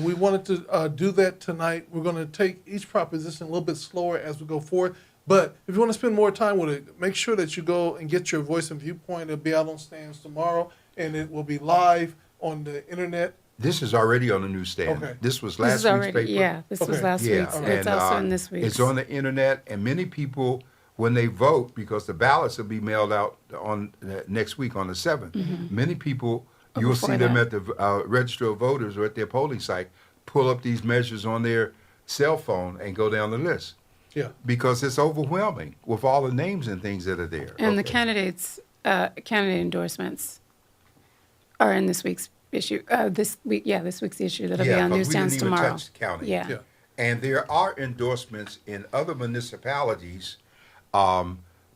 we wanted to do that tonight. We're going to take each proposition a little bit slower as we go forward. But if you want to spend more time with it, make sure that you go and get your Voice and Viewpoint. It'll be out on stands tomorrow, and it will be live on the internet. This is already on the newsstand. Okay. This was This last is week's already, paper. yeah, this was Okay. last week's. and, It's also in this week's. It's on the internet, and many people, when they vote, because the ballots will be mailed out on next week on the 7th, many people, Oh, you'll before see them that. at the register of voters or at their polling site, pull up these measures on their cell phone and go down the list. Yeah. Because it's overwhelming with all the names and things that are there. And the Okay. candidates, candidate endorsements are in this week's issue, this week's issue that'll be Yeah, on 'cause we newsstands didn't even tomorrow. touch the county. Yeah. Yeah. And there are endorsements in other municipalities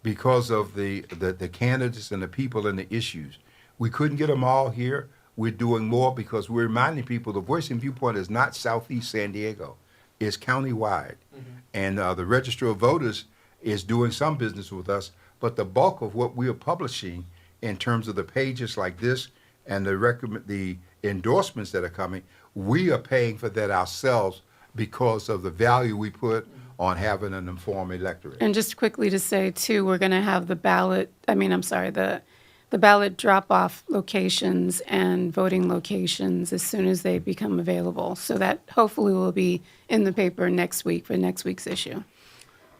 because of the candidates and the people and the issues. We couldn't get them all here. We're doing more because we're reminding people the Voice and Viewpoint is not Southeast San Diego. It's countywide. And the Register of Voters is doing some business with us, but the bulk of what we are publishing in terms of the pages like this and the endorsements that are coming, we are paying for that ourselves because of the value we put on having an informed electorate. And just quickly to say, too, we're going to have the ballot drop-off locations and voting locations as soon as they become available. So that hopefully will be in the paper next week for next week's issue.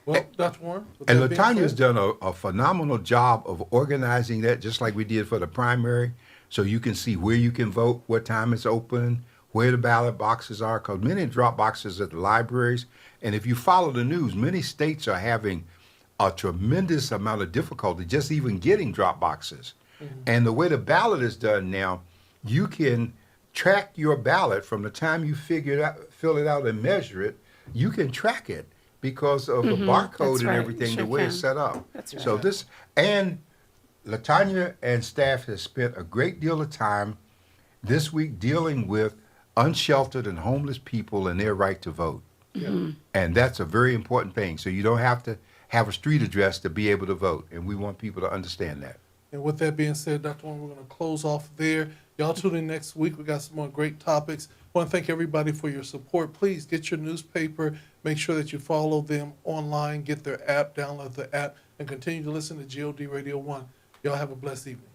Well, Dr. Warren? with And that being Latanya's said- done a phenomenal job of organizing that, just like we did for the primary, so you can see where you can vote, what time it's open, where the ballot boxes are, because many drop boxes at the libraries. And if you follow the news, many states are having a tremendous amount of difficulty just even getting drop boxes. And the way the ballot is done now, you can track your ballot from the time you fill it out and measure it. You can track it because of the barcode That's and right. everything, Sure the way can. it's set up. That's right. So this, and Latanya and staff has spent a great deal of time this week dealing with unsheltered and homeless people and their right to vote. And that's a very important thing. So you don't have to have a street address to be able to vote. And we want people to understand that. And with that being said, Dr. Warren, we're going to close off there. Y'all tune in next week. We got some more great topics. I want to thank everybody for your support. Please get your newspaper. Make sure that you follow them online, get their app, download the app, and continue to listen to GOD Radio 1. Y'all have a blessed evening.